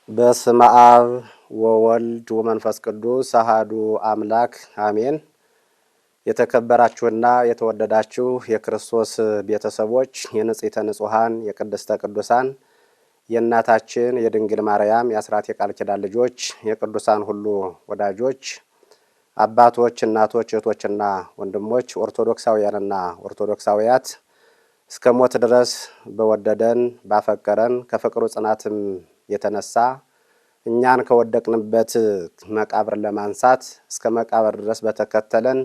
በስመ አብ ወወልድ ወመንፈስ ቅዱስ አሐዱ አምላክ አሜን። የተከበራችሁና የተወደዳችሁ የክርስቶስ ቤተሰቦች የንጽሕተ ንጹሐን የቅድስተ ቅዱሳን የእናታችን የድንግል ማርያም የአስራት የቃል ኪዳን ልጆች የቅዱሳን ሁሉ ወዳጆች አባቶች፣ እናቶች፣ እህቶችና ወንድሞች ኦርቶዶክሳውያንና ኦርቶዶክሳውያት እስከ ሞት ድረስ በወደደን ባፈቀረን ከፍቅሩ ጽናትም የተነሳ እኛን ከወደቅንበት መቃብር ለማንሳት እስከ መቃብር ድረስ በተከተለን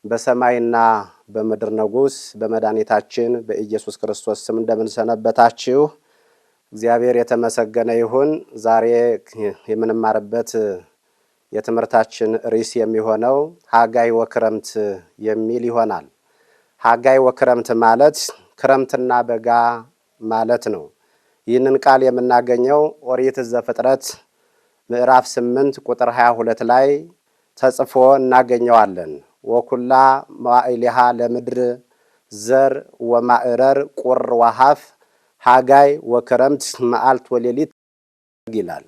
በሰማይና በምድር ንጉሥ በመድኃኒታችን በኢየሱስ ክርስቶስ ስም እንደምን ሰነበታችሁ? እግዚአብሔር የተመሰገነ ይሁን። ዛሬ የምንማርበት የትምህርታችን ርዕስ የሚሆነው ሐጋይ ወክረምት የሚል ይሆናል። ሐጋይ ወክረምት ማለት ክረምትና በጋ ማለት ነው። ይህንን ቃል የምናገኘው ኦሪት ዘፍጥረት ምዕራፍ 8 ቁጥር 22 ላይ ተጽፎ እናገኘዋለን። ወኩላ መዋዕሊሃ ለምድር ዘር ወማዕረር ቁር ወሐፍ ሐጋይ ወክረምት መዓልት ወሌሊት ይላል።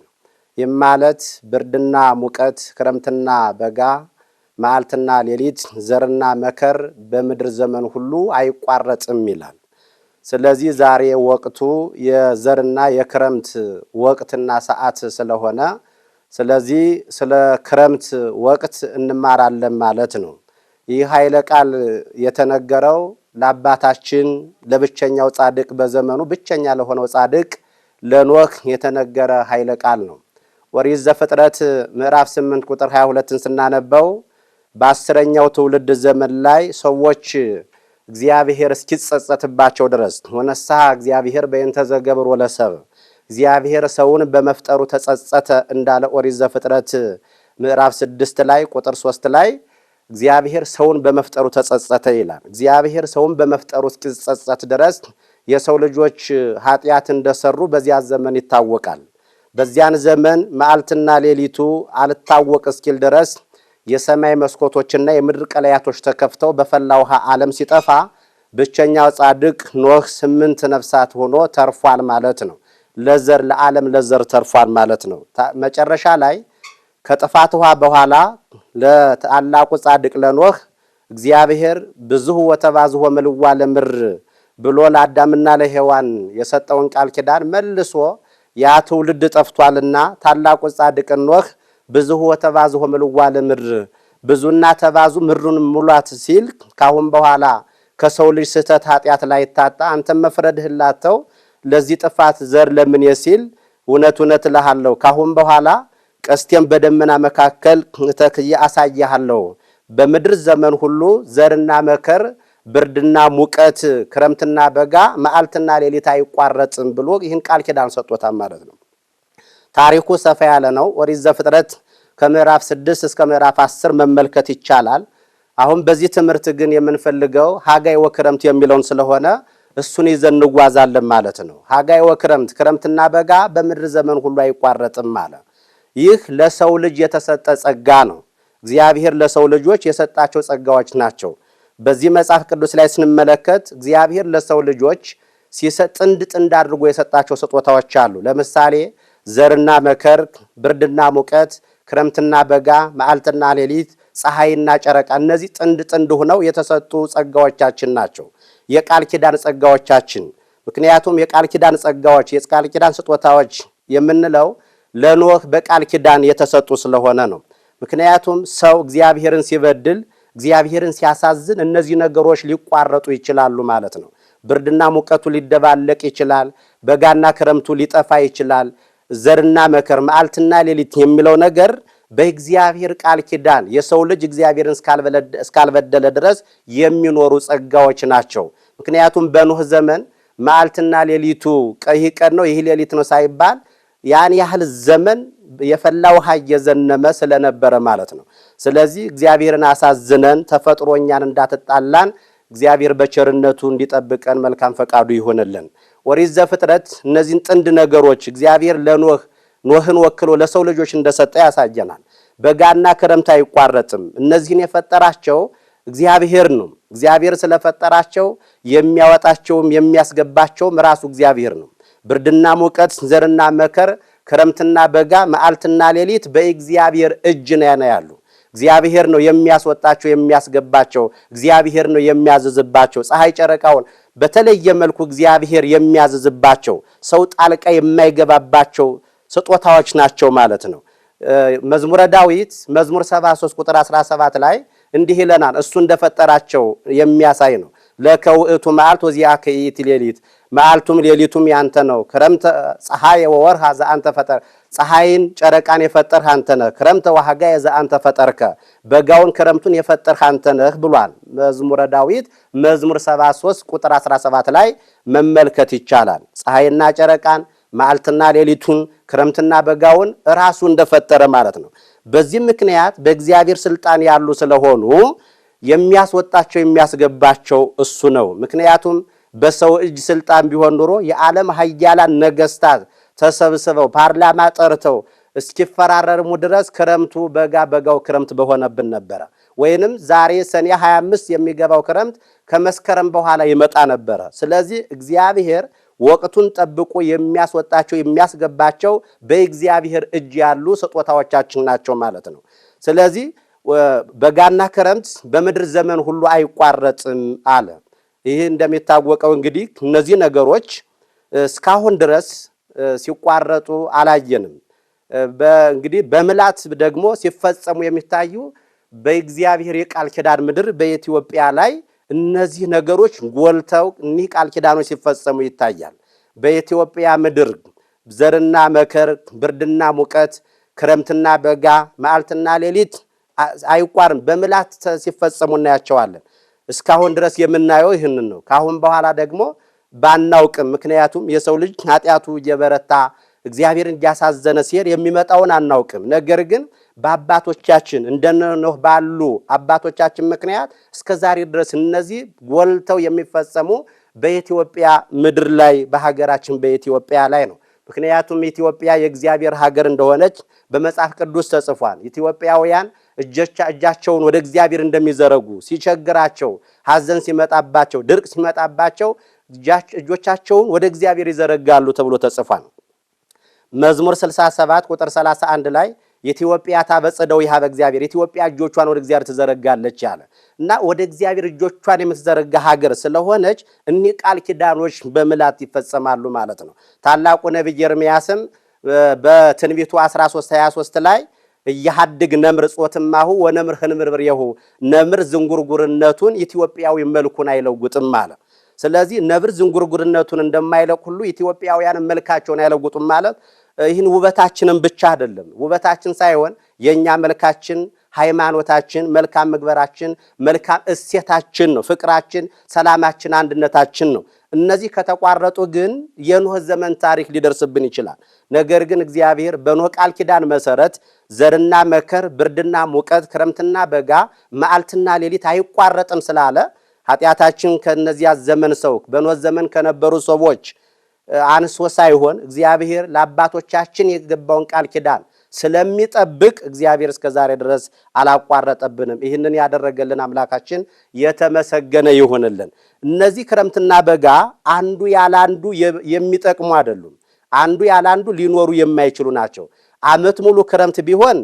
ይህ ማለት ብርድና ሙቀት፣ ክረምትና በጋ፣ መዓልትና ሌሊት፣ ዘርና መከር በምድር ዘመን ሁሉ አይቋረጥም ይላል። ስለዚህ ዛሬ ወቅቱ የዘርና የክረምት ወቅትና ሰዓት ስለሆነ ስለዚህ ስለ ክረምት ወቅት እንማራለን ማለት ነው። ይህ ኃይለ ቃል የተነገረው ለአባታችን ለብቸኛው ጻድቅ በዘመኑ ብቸኛ ለሆነው ጻድቅ ለኖህ የተነገረ ኃይለ ቃል ነው። ኦሪት ዘፍጥረት ምዕራፍ 8 ቁጥር 22ን ስናነበው በ10ኛው ትውልድ ዘመን ላይ ሰዎች እግዚአብሔር እስኪጸጸትባቸው ድረስ ወነሳህ እግዚአብሔር በእንተ ዘገብሮ ለሰብእ እግዚአብሔር ሰውን በመፍጠሩ ተጸጸተ እንዳለ ኦሪት ዘፍጥረት ምዕራፍ 6 ላይ ቁጥር 3 ላይ እግዚአብሔር ሰውን በመፍጠሩ ተጸጸተ ይላል። እግዚአብሔር ሰውን በመፍጠሩ እስኪጸጸት ድረስ የሰው ልጆች ኃጢአት እንደሰሩ በዚያ ዘመን ይታወቃል። በዚያን ዘመን መዓልትና ሌሊቱ አልታወቅ እስኪል ድረስ የሰማይ መስኮቶችና የምድር ቀለያቶች ተከፍተው በፈላ ውሃ ዓለም ሲጠፋ ብቸኛው ጻድቅ ኖህ 8 ነፍሳት ሆኖ ተርፏል ማለት ነው። ለዘር ለዓለም ለዘር ተርፏል ማለት ነው። መጨረሻ ላይ ከጥፋት ውሃ በኋላ ለታላቁ ጻድቅ ለኖህ እግዚአብሔር ብዙ ወተባዝሆ ምልዋ ለምድር ብሎ ለአዳምና ለሔዋን የሰጠውን ቃል ኪዳን መልሶ ያ ትውልድ ጠፍቷልና ታላቁ ጻድቅ ኖህ ብዙ ወተባዝሆ ምልዋ ለምድር ብዙና ተባዙ ምድሩን ሙሏት ሲል ካሁን በኋላ ከሰው ልጅ ስህተት ኃጢአት ላይ ታጣ አንተ መፍረድህላተው ለዚህ ጥፋት ዘር ለምን ይሲል እውነት እልሃለሁ ካሁን በኋላ ቀስቴም በደመና መካከል ተክዬ አሳያለሁ በምድር ዘመን ሁሉ ዘርና መከር ብርድና ሙቀት ክረምትና በጋ መዓልትና ሌሊት አይቋረጥም ብሎ ይህን ቃል ኪዳን ሰጥቶታል ማለት ነው። ታሪኩ ሰፋ ያለ ነው። ኦሪት ዘፍጥረት ከምዕራፍ 6 እስከ ምዕራፍ 10 መመልከት ይቻላል። አሁን በዚህ ትምህርት ግን የምንፈልገው ሐጋይ ወክረምት የሚለውን ስለሆነ እሱን ይዘን እንጓዛለን ማለት ነው። ሐጋይ ወክረምት ክረምትና በጋ በምድር ዘመን ሁሉ አይቋረጥም ማለት ይህ ለሰው ልጅ የተሰጠ ጸጋ ነው። እግዚአብሔር ለሰው ልጆች የሰጣቸው ጸጋዎች ናቸው። በዚህ መጽሐፍ ቅዱስ ላይ ስንመለከት እግዚአብሔር ለሰው ልጆች ሲሰጥ ጥንድ አድርጎ የሰጣቸው ስጦታዎች አሉ። ለምሳሌ ዘርና መከር፣ ብርድና ሙቀት፣ ክረምትና በጋ፣ መዓልትና ሌሊት፣ ፀሐይና ጨረቃ እነዚህ ጥንድ ሆነው የተሰጡ ጸጋዎቻችን ናቸው። የቃል ኪዳን ጸጋዎቻችን። ምክንያቱም የቃል ኪዳን ጸጋዎች የቃል ኪዳን ስጦታዎች የምንለው ለኖህ በቃል ኪዳን የተሰጡ ስለሆነ ነው። ምክንያቱም ሰው እግዚአብሔርን ሲበድል እግዚአብሔርን ሲያሳዝን እነዚህ ነገሮች ሊቋረጡ ይችላሉ ማለት ነው። ብርድና ሙቀቱ ሊደባለቅ ይችላል። በጋና ክረምቱ ሊጠፋ ይችላል። ዘርና መከር መዓልትና ሌሊት የሚለው ነገር በእግዚአብሔር ቃል ኪዳን የሰው ልጅ እግዚአብሔርን እስካልበደለ ድረስ የሚኖሩ ጸጋዎች ናቸው። ምክንያቱም በኖህ ዘመን መዓልትና ሌሊቱ ቀይ ቀን ነው ይህ ሌሊት ነው ሳይባል ያን ያህል ዘመን የፈላ ውሃ እየዘነመ ስለነበረ ማለት ነው። ስለዚህ እግዚአብሔርን አሳዝነን ተፈጥሮኛን እንዳትጣላን እግዚአብሔር በቸርነቱ እንዲጠብቀን መልካም ፈቃዱ ይሆንልን። ኦሪት ዘፍጥረት እነዚህን ጥንድ ነገሮች እግዚአብሔር ኖህን ወክሎ ለሰው ልጆች እንደሰጠ ያሳየናል። በጋና ክረምት አይቋረጥም። እነዚህን የፈጠራቸው እግዚአብሔር ነው። እግዚአብሔር ስለፈጠራቸው የሚያወጣቸውም የሚያስገባቸውም ራሱ እግዚአብሔር ነው። ብርድና ሙቀት፣ ዘርና መከር፣ ክረምትና በጋ፣ መዓልትና ሌሊት በእግዚአብሔር እጅ ነው ያሉ። እግዚአብሔር ነው የሚያስወጣቸው የሚያስገባቸው። እግዚአብሔር ነው የሚያዝዝባቸው። ፀሐይ ጨረቃውን በተለየ መልኩ እግዚአብሔር የሚያዝዝባቸው፣ ሰው ጣልቃ የማይገባባቸው ስጦታዎች ናቸው ማለት ነው። መዝሙረ ዳዊት መዝሙር 73 ቁጥር 17 ላይ እንዲህ ይለናል። እሱ እንደፈጠራቸው የሚያሳይ ነው። ለከውእቱ መዓልት ወዚአከ ይእቲ ሌሊት፣ መዓልቱም ሌሊቱም ያንተ ነው። ክረምተ ፀሐይ ወወርሃ ዘአንተ ፈጠር፣ ፀሐይን ጨረቃን የፈጠርህ አንተ ነህ። ክረምተ ወሐጋየ ዘአንተ ፈጠርከ፣ በጋውን ክረምቱን የፈጠርህ አንተ ነህ ብሏል። መዝሙረ ዳዊት መዝሙር 73 ቁጥር 17 ላይ መመልከት ይቻላል። ፀሐይና ጨረቃን መዓልትና ሌሊቱን ክረምትና በጋውን ራሱ እንደፈጠረ ማለት ነው። በዚህ ምክንያት በእግዚአብሔር ስልጣን ያሉ ስለሆኑ የሚያስወጣቸው የሚያስገባቸው እሱ ነው። ምክንያቱም በሰው እጅ ስልጣን ቢሆን ኑሮ የዓለም ኃያላን ነገስታት ተሰብስበው ፓርላማ ጠርተው እስኪፈራረሙ ድረስ ክረምቱ በጋ በጋው ክረምት በሆነብን ነበረ። ወይንም ዛሬ ሰኔ 25 የሚገባው ክረምት ከመስከረም በኋላ ይመጣ ነበረ። ስለዚህ እግዚአብሔር ወቅቱን ጠብቆ የሚያስወጣቸው የሚያስገባቸው በእግዚአብሔር እጅ ያሉ ስጦታዎቻችን ናቸው ማለት ነው። ስለዚህ በጋና ክረምት በምድር ዘመን ሁሉ አይቋረጥም አለ። ይህ እንደሚታወቀው እንግዲህ እነዚህ ነገሮች እስካሁን ድረስ ሲቋረጡ አላየንም። እንግዲህ በምላት ደግሞ ሲፈጸሙ የሚታዩ በእግዚአብሔር የቃል ኪዳን ምድር በኢትዮጵያ ላይ እነዚህ ነገሮች ጎልተው እኒህ ቃል ኪዳኖች ሲፈጸሙ ይታያል። በኢትዮጵያ ምድር ዘርና መከር፣ ብርድና ሙቀት፣ ክረምትና በጋ፣ መዓልትና ሌሊት አይቋርም በምላት ሲፈጸሙ እናያቸዋለን። እስካሁን ድረስ የምናየው ይህንን ነው። ካሁን በኋላ ደግሞ ባናውቅም፣ ምክንያቱም የሰው ልጅ ኃጢአቱ እየበረታ እግዚአብሔርን እያሳዘነ ሲሄድ የሚመጣውን አናውቅም። ነገር ግን በአባቶቻችን እንደነኖህ ባሉ አባቶቻችን ምክንያት እስከዛሬ ድረስ እነዚህ ጎልተው የሚፈጸሙ በኢትዮጵያ ምድር ላይ በሀገራችን በኢትዮጵያ ላይ ነው። ምክንያቱም ኢትዮጵያ የእግዚአብሔር ሀገር እንደሆነች በመጽሐፍ ቅዱስ ተጽፏል። ኢትዮጵያውያን እጃቸውን ወደ እግዚአብሔር እንደሚዘረጉ ሲቸግራቸው፣ ሐዘን ሲመጣባቸው፣ ድርቅ ሲመጣባቸው እጆቻቸውን ወደ እግዚአብሔር ይዘረጋሉ ተብሎ ተጽፏል። መዝሙር 67 ቁጥር 31 ላይ ኢትዮጵያ ታበጽደው ይሃበ እግዚአብሔር፣ ኢትዮጵያ እጆቿን ወደ እግዚአብሔር ትዘረጋለች ያለ እና ወደ እግዚአብሔር እጆቿን የምትዘረጋ ሀገር ስለሆነች እኒህ ቃል ኪዳኖች በምላት ይፈጸማሉ ማለት ነው። ታላቁ ነቢይ ኤርምያስም በትንቢቱ 13:23 ላይ እያሐድግ ነምር ጾትማሁ ወነምር ህንምርብሬሁ፣ ነምር ዝንጉርጉርነቱን ኢትዮጵያዊ መልኩን አይለውጥም አለ። ስለዚህ ነብር ዝንጉርጉርነቱን እንደማይለቅ ሁሉ ኢትዮጵያውያን መልካቸውን አይለውጡም ማለት ይህን ውበታችንን ብቻ አይደለም። ውበታችን ሳይሆን የኛ መልካችን፣ ሃይማኖታችን፣ መልካም ምግባራችን፣ መልካም እሴታችን ነው። ፍቅራችን፣ ሰላማችን፣ አንድነታችን ነው። እነዚህ ከተቋረጡ ግን የኖህ ዘመን ታሪክ ሊደርስብን ይችላል። ነገር ግን እግዚአብሔር በኖህ ቃል ኪዳን መሰረት ዘርና መከር፣ ብርድና ሙቀት፣ ክረምትና በጋ፣ መዓልትና ሌሊት አይቋረጥም ስላለ ኃጢአታችን ከነዚያ ዘመን ሰው በኖህ ዘመን ከነበሩ ሰዎች አንሶ ሳይሆን እግዚአብሔር ለአባቶቻችን የገባውን ቃል ኪዳን ስለሚጠብቅ እግዚአብሔር እስከዛሬ ድረስ አላቋረጠብንም። ይህንን ያደረገልን አምላካችን የተመሰገነ ይሁንልን። እነዚህ ክረምትና በጋ አንዱ ያላንዱ የሚጠቅሙ አይደሉም። አንዱ ያላንዱ ሊኖሩ የማይችሉ ናቸው። ዓመት ሙሉ ክረምት ቢሆን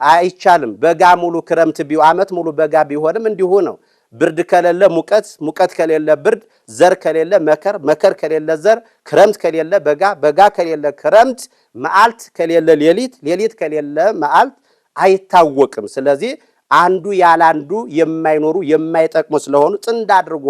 አይቻልም። በጋ ሙሉ ክረምት ዓመት ሙሉ በጋ ቢሆንም እንዲሁ ነው። ብርድ ከሌለ ሙቀት፣ ሙቀት ከሌለ ብርድ፣ ዘር ከሌለ መከር፣ መከር ከሌለ ዘር፣ ክረምት ከሌለ በጋ፣ በጋ ከሌለ ክረምት፣ መዓልት ከሌለ ሌሊት፣ ሌሊት ከሌለ መዓልት አይታወቅም። ስለዚህ አንዱ ያላንዱ የማይኖሩ የማይጠቅሙ ስለሆኑ ጥንድ አድርጎ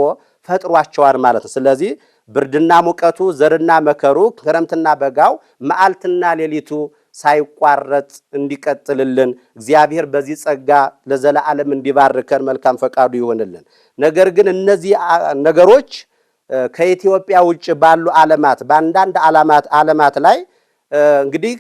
ፈጥሯቸዋል ማለት ነው። ስለዚህ ብርድና ሙቀቱ፣ ዘርና መከሩ፣ ክረምትና በጋው፣ መዓልትና ሌሊቱ ሳይቋረጥ እንዲቀጥልልን እግዚአብሔር በዚህ ጸጋ ለዘላለም እንዲባርከን መልካም ፈቃዱ ይሆንልን። ነገር ግን እነዚህ ነገሮች ከኢትዮጵያ ውጭ ባሉ ዓለማት በአንዳንድ ዓለማት ላይ እንግዲህ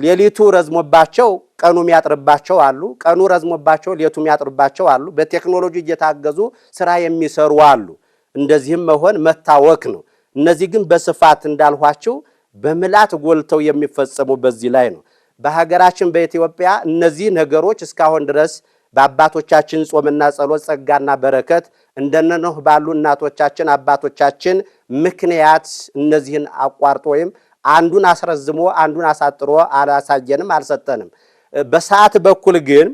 ሌሊቱ ረዝሞባቸው ቀኑ የሚያጥርባቸው አሉ። ቀኑ ረዝሞባቸው ሌሊቱ የሚያጥርባቸው አሉ። በቴክኖሎጂ እየታገዙ ስራ የሚሰሩ አሉ። እንደዚህም መሆን መታወክ ነው። እነዚህ ግን በስፋት እንዳልኋቸው በምላት ጎልተው የሚፈጸሙ በዚህ ላይ ነው። በሀገራችን በኢትዮጵያ እነዚህ ነገሮች እስካሁን ድረስ በአባቶቻችን ጾምና ጸሎት ጸጋና በረከት እንደነኖህ ባሉ እናቶቻችን አባቶቻችን ምክንያት እነዚህን አቋርጦ ወይም አንዱን አስረዝሞ አንዱን አሳጥሮ አላሳየንም አልሰጠንም። በሰዓት በኩል ግን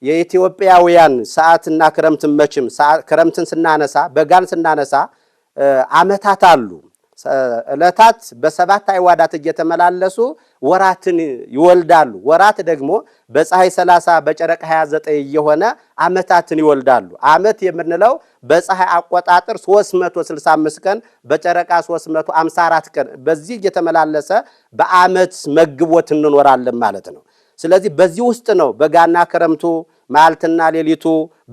የኢትዮጵያውያን ሰዓትና ክረምትን መችም ክረምትን ስናነሳ በጋን ስናነሳ ዓመታት አሉ። ዕለታት በሰባት አይዋዳት እየተመላለሱ ወራትን ይወልዳሉ። ወራት ደግሞ በፀሐይ 30 በጨረቃ 29 የሆነ ዓመታትን ይወልዳሉ። ዓመት የምንለው በፀሐይ አቆጣጠር 365 ቀን በጨረቃ 354 ቀን በዚህ እየተመላለሰ በዓመት መግቦት እንኖራለን ማለት ነው። ስለዚህ በዚህ ውስጥ ነው በጋና ክረምቱ ማልትና ሌሊቱ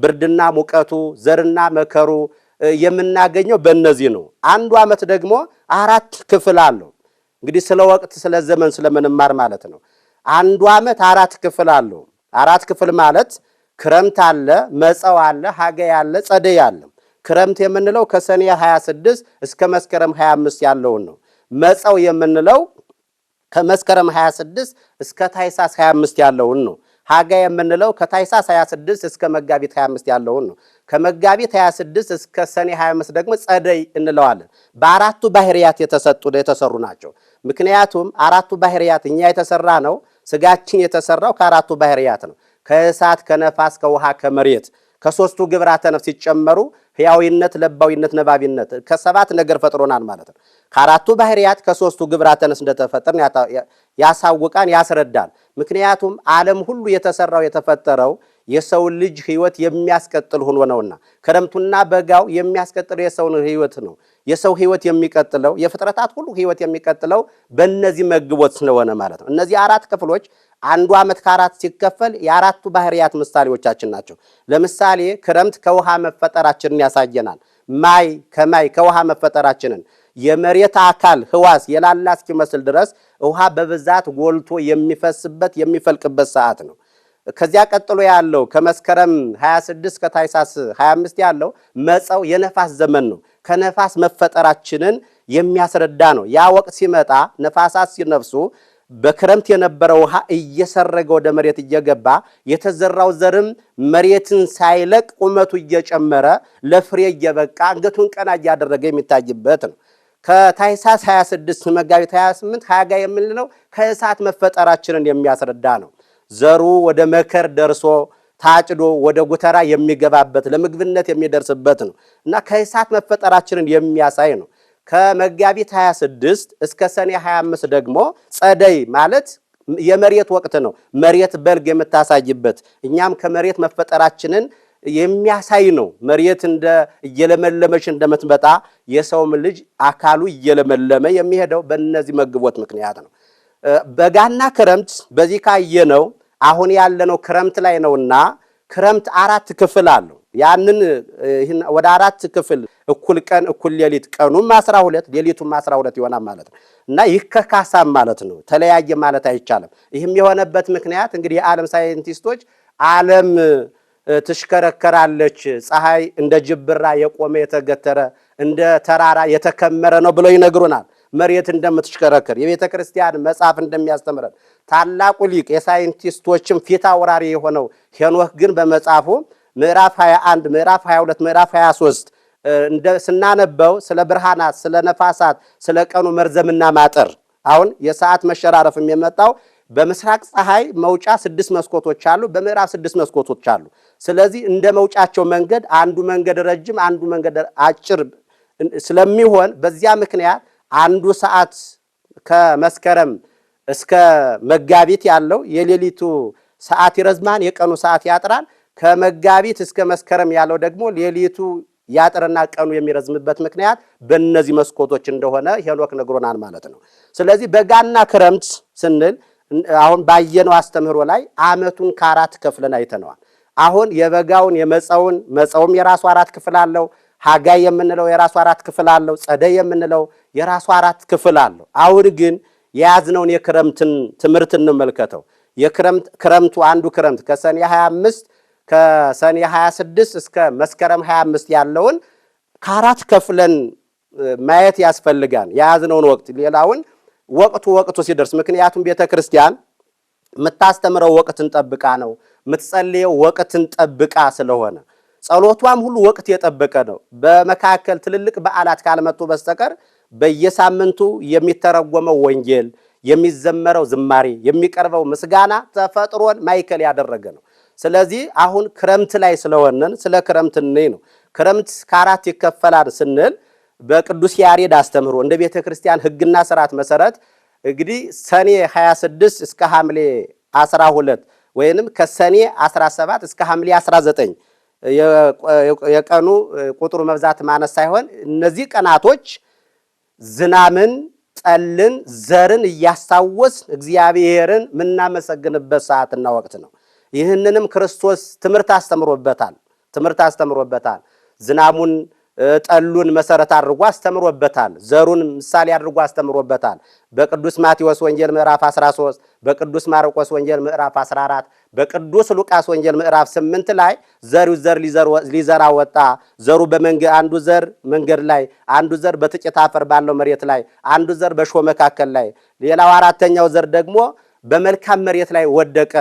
ብርድና ሙቀቱ ዘርና መከሩ የምናገኘው በእነዚህ ነው። አንዱ ዓመት ደግሞ 4 ክፍል አለው። እንግዲህ ስለ ወቅት ስለ ዘመን ስለምንማር ማለት ነው። አንዱ ዓመት 4 ክፍል አለው። 4 ክፍል ማለት ክረምት አለ፣ መጸው አለ፣ ሐጋይ አለ፣ ጸደይ አለ። ክረምት የምንለው ከሰኔ 26 እስከ መስከረም 25 ያለውን ነው። መጸው የምንለው ከመስከረም 26 እስከ ታኅሳስ 25 ያለውን ነው። ሐጋይ የምንለው ከታኅሳስ 26 እስከ መጋቢት 25 ያለውን ነው። ከመጋቢት 26 እስከ ሰኔ 25 ደግሞ ጸደይ እንለዋለን። በአራቱ ባህሪያት የተሰሩ ናቸው። ምክንያቱም አራቱ ባህሪያት እኛ የተሰራ ነው። ስጋችን የተሰራው ከአራቱ ባህሪያት ነው። ከእሳት፣ ከነፋስ፣ ከውሃ፣ ከመሬት ከሶስቱ ግብራተ ነፍስ ሲጨመሩ ሕያዊነት፣ ለባዊነት፣ ነባቢነት ከሰባት ነገር ፈጥሮናል ማለት ነው። ከአራቱ ባህሪያት ከሶስቱ ግብራተ ነፍስ እንደተፈጠርን ያሳውቃን ያስረዳል። ምክንያቱም ዓለም ሁሉ የተፈጠረው የሰው ልጅ ሕይወት የሚያስቀጥል ሆኖ ነውና ክረምቱና በጋው የሚያስቀጥለው የሰውን ሕይወት ነው። የሰው ሕይወት የሚቀጥለው የፍጥረታት ሁሉ ሕይወት የሚቀጥለው በእነዚህ መግቦት ስለሆነ ማለት ነው። እነዚህ አራት ክፍሎች አንዱ ዓመት ከአራት ሲከፈል የአራቱ ባህሪያት ምሳሌዎቻችን ናቸው። ለምሳሌ ክረምት ከውሃ መፈጠራችንን ያሳየናል። ማይ ከማይ ከውሃ መፈጠራችንን የመሬት አካል ህዋስ የላላ እስኪመስል ድረስ ውሃ በብዛት ጎልቶ የሚፈስበት የሚፈልቅበት ሰዓት ነው። ከዚያ ቀጥሎ ያለው ከመስከረም 26 ከታኅሳስ 25 ያለው መጸው የነፋስ ዘመን ነው። ከነፋስ መፈጠራችንን የሚያስረዳ ነው። ያ ወቅት ሲመጣ ነፋሳት ሲነፍሱ በክረምት የነበረው ውሃ እየሰረገ ወደ መሬት እየገባ የተዘራው ዘርም መሬትን ሳይለቅ ቁመቱ እየጨመረ ለፍሬ እየበቃ አንገቱን ቀና እያደረገ የሚታይበት ነው። ከታኅሳስ 26 መጋቢት 28 ሐጋይ የምንለው ከእሳት መፈጠራችንን የሚያስረዳ ነው። ዘሩ ወደ መከር ደርሶ ታጭዶ ወደ ጉተራ የሚገባበት ለምግብነት የሚደርስበት ነው እና ከእሳት መፈጠራችንን የሚያሳይ ነው። ከመጋቢት 26 እስከ ሰኔ 25 ደግሞ ጸደይ ማለት የመሬት ወቅት ነው። መሬት በልግ የምታሳይበት እኛም ከመሬት መፈጠራችንን የሚያሳይ ነው። መሬት እንደ እየለመለመች እንደምትመጣ የሰውም ልጅ አካሉ እየለመለመ የሚሄደው በእነዚህ መግቦት ምክንያት ነው። በጋና ክረምት በዚህ ካየነው አሁን ያለነው ክረምት ላይ ነውና ክረምት 4 ክፍል አለው። ያንን ወደ 4 ክፍል እኩል ቀን እኩል ሌሊት ቀኑም 12 ሌሊቱም 12 ይሆናል ማለት ነው እና ይከካሳም ማለት ነው። ተለያየ ማለት አይቻልም። ይህም የሆነበት ምክንያት እንግዲህ የዓለም ሳይንቲስቶች ዓለም ትሽከረከራለች፣ ፀሐይ እንደ ጅብራ የቆመ የተገተረ እንደ ተራራ የተከመረ ነው ብለው ይነግሩናል። መሬት እንደምትሽከረከር የቤተ ክርስቲያን መጽሐፍ እንደሚያስተምረን ታላቁ ሊቅ የሳይንቲስቶችም ፊት አውራሪ የሆነው ሄኖክ ግን በመጽሐፉ ምዕራፍ 21 ምዕራፍ 22 ምዕራፍ 23 ስናነበው ስለ ብርሃናት ስለ ነፋሳት ስለ ቀኑ መርዘምና ማጠር አሁን የሰዓት መሸራረፍም የመጣው በምስራቅ ፀሐይ መውጫ 6 መስኮቶች አሉ፣ በምዕራብ 6 መስኮቶች አሉ። ስለዚህ እንደ መውጫቸው መንገድ አንዱ መንገድ ረጅም አንዱ መንገድ አጭር ስለሚሆን በዚያ ምክንያት አንዱ ሰዓት ከመስከረም እስከ መጋቢት ያለው የሌሊቱ ሰዓት ይረዝማን የቀኑ ሰዓት ያጥራል። ከመጋቢት እስከ መስከረም ያለው ደግሞ ሌሊቱ ያጥርና ቀኑ የሚረዝምበት ምክንያት በእነዚህ መስኮቶች እንደሆነ ሄኖክ ነግሮናል ማለት ነው። ስለዚህ በጋና ክረምት ስንል አሁን ባየነው አስተምህሮ ላይ ዓመቱን ከ4 ከፍለን አይተነዋል። አሁን የበጋውን የመጸውን መጸውም የራሱ 4 ክፍል አለው። ሐጋይ የምንለው የራሱ 4 ክፍል አለው። ጸደይ የምንለው የራሱ 4 ክፍል አለው። አሁን ግን የያዝነውን የክረምትን ትምህርት እንመልከተው። ክረምቱ አንዱ ክረምት ከሰኔ 25 ከሰኔ 26 እስከ መስከረም 25 ያለውን ከ4 ከፍለን ማየት ያስፈልጋል። የያዝነውን ወቅት ሌላውን ወቅቱ ሲደርስ ምክንያቱም ቤተክርስቲያን የምታስተምረው ወቅትን ጠብቃ ነው። የምትጸልየው ወቅትን ጠብቃ ስለሆነ ጸሎቷም ሁሉ ወቅት የጠበቀ ነው። በመካከል ትልልቅ በዓላት ካልመጡ በስተቀር በየሳምንቱ የሚተረጎመው ወንጌል፣ የሚዘመረው ዝማሬ፣ የሚቀርበው ምስጋና ተፈጥሮን ማይከል ያደረገ ነው። ስለዚህ አሁን ክረምት ላይ ስለሆነን ስለ ክረምት ነው። ክረምት ከአራት ይከፈላል ስንል በቅዱስ ያሬድ አስተምህሮ እንደ ቤተ ክርስቲያን ሕግና ስርዓት መሰረት እንግዲህ ሰኔ 26 እስከ ሐምሌ 12 ወይንም ከሰኔ 17 እስከ ሐምሌ 19 የቀኑ ቁጥሩ መብዛት ማነስ ሳይሆን እነዚህ ቀናቶች ዝናምን፣ ጠልን፣ ዘርን እያስታወስ እግዚአብሔርን ምናመሰግንበት ሰዓትና ወቅት ነው። ይህንንም ክርስቶስ ትምህርት አስተምሮበታል። ዝናሙን ጠሉን መሰረት አድርጎ አስተምሮበታል። ዘሩን ምሳሌ አድርጎ አስተምሮበታል። በቅዱስ ማቴዎስ ወንጌል ምዕራፍ 13፣ በቅዱስ ማርቆስ ወንጌል ምዕራፍ 14፣ በቅዱስ ሉቃስ ወንጌል ምዕራፍ 8 ላይ ዘር ሊዘራ ወጣ። ዘሩ አንዱ ዘር መንገድ ላይ፣ አንዱ ዘር በጥቂት አፈር ባለው መሬት ላይ፣ አንዱ ዘር በእሾህ መካከል ላይ፣ ሌላው አራተኛው ዘር ደግሞ በመልካም መሬት ላይ ወደቀ።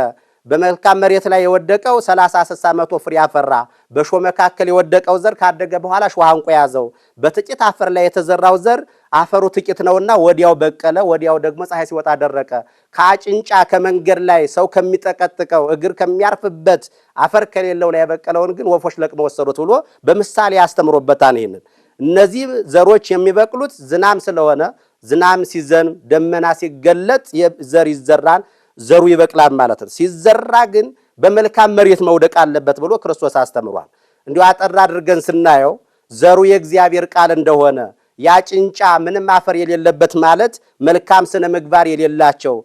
በመልካም መሬት ላይ የወደቀው 30 60 100 ፍሬ አፈራ። በእሾህ መካከል የወደቀው ዘር ካደገ በኋላ እሾህ አንቆ ያዘው። በጥቂት አፈር ላይ የተዘራው ዘር አፈሩ ጥቂት ነውና ወዲያው በቀለ፣ ወዲያው ደግሞ ፀሐይ ሲወጣ ደረቀ። ከአጭንጫ ከመንገድ ላይ ሰው ከሚጠቀጥቀው እግር ከሚያርፍበት አፈር ከሌለው ላይ የበቀለውን ግን ወፎች ለቅመው ወሰዱት ብሎ በምሳሌ ያስተምሮበታል። ይሄንን እነዚህ ዘሮች የሚበቅሉት ዝናም ስለሆነ ዝናም ሲዘንብ ደመና ሲገለጥ ዘር ይዘራል፣ ዘሩ ይበቅላል ማለት ነው። ሲዘራ ግን በመልካም መሬት መውደቅ አለበት ብሎ ክርስቶስ አስተምሯል። እንዲሁ አጠር አድርገን ስናየው ዘሩ የእግዚአብሔር ቃል እንደሆነ ያ ጭንጫ ምንም አፈር የሌለበት ማለት መልካም ስነ ምግባር የሌላቸው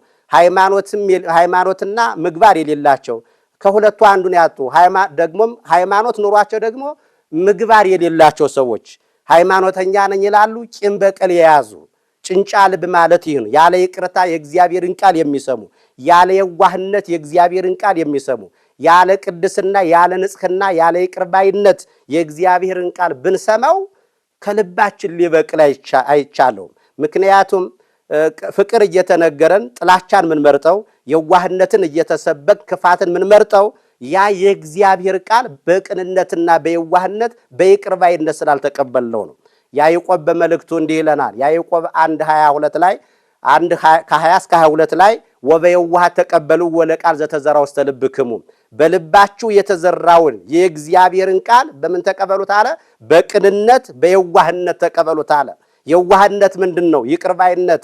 ሃይማኖትና ምግባር የሌላቸው ከሁለቱ አንዱን ያጡ ደግሞም ሃይማኖት ኑሯቸው ደግሞ ምግባር የሌላቸው ሰዎች ሃይማኖተኛ ነኝ ይላሉ፣ ቂም በቀል የያዙ ጭንጫ ልብ ማለት ይህ ነው። ያለ ይቅርታ የእግዚአብሔርን ቃል የሚሰሙ፣ ያለ የዋህነት የእግዚአብሔርን ቃል የሚሰሙ፣ ያለ ቅድስና ያለ ንጽህና ያለ ይቅርባይነት የእግዚአብሔርን ቃል ብንሰማው ከልባችን ሊበቅል አይቻለውም። ምክንያቱም ፍቅር እየተነገረን ጥላቻን ምንመርጠው፣ የዋህነትን እየተሰበክ ክፋትን ምንመርጠው ያ የእግዚአብሔር ቃል በቅንነትና በየዋህነት በይቅርባይነት ስላልተቀበልነው ነው። ያዕቆብ በመልእክቱ እንዲህ ይለናል። ያዕቆብ 1:22 ላይ 1:20 እስከ 22 ላይ ወበየዋህ ተቀበሉ ወለቃል ዘተዘራ ውስተ ልብክሙ፣ በልባችሁ የተዘራውን የእግዚአብሔርን ቃል በምን ተቀበሉት አለ? በቅንነት በየዋህነት ተቀበሉት አለ። የዋህነት ምንድነው? ይቅርባይነት፣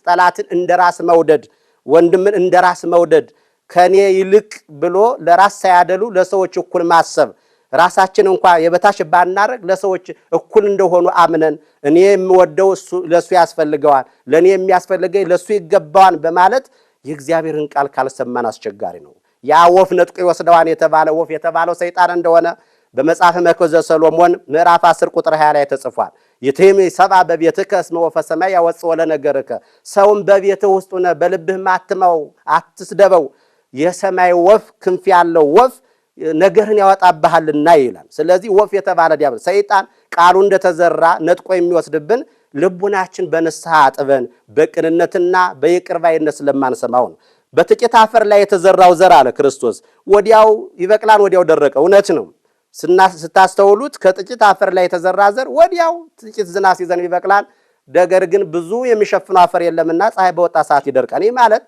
ጠላትን እንደራስ መውደድ፣ ወንድምን እንደራስ መውደድ፣ ከኔ ይልቅ ብሎ ለራስ ሳያደሉ ለሰዎች እኩል ማሰብ፣ ራሳችን እንኳን የበታች ባናረግ ለሰዎች እኩል እንደሆኑ አምነን እኔ የምወደው ለሱ ያስፈልገዋል፣ ለኔ የሚያስፈልገኝ ለሱ ይገባዋል በማለት የእግዚአብሔርን ቃል ካልሰማን አስቸጋሪ ነው። ያ ወፍ ነጥቆ ይወስደዋል የተባለው ሰይጣን እንደሆነ በመጽሐፈ መክብብ ሰሎሞን ምዕራፍ 10 ቁጥር 20 ላይ ተጽፏል። ይቴም ሰባ በቤትከ እስመ ወፈ ሰማይ ያወጽእ ለነገርከ፣ ሰውም በቤትህ ውስጥ ሆነ በልብህ ማትመው አትስደበው፣ የሰማይ ወፍ ክንፍ ያለው ወፍ ነገርን ያወጣብሃልና ይላል። ስለዚህ ወፍ የተባለ ዲያብሎስ ሰይጣን ቃሉ እንደተዘራ ነጥቆ የሚወስድብን ልቡናችን በንስሐ አጥበን በቅንነትና በይቅርባይነት ስለማንሰማው ነው። በጥቂት አፈር ላይ የተዘራው ዘር አለ ክርስቶስ ወዲያው ይበቅላል፣ ወዲያው ደረቀ። እውነት ነው። ስታስተውሉት ከጥቂት አፈር ላይ የተዘራ ዘር ወዲያው ጥቂት ዝናብ ሲዘንብ ይበቅላል። ነገር ግን ብዙ የሚሸፍነው አፈር የለምና ፀሐይ በወጣ ሰዓት ይደርቃል። ይህ ማለት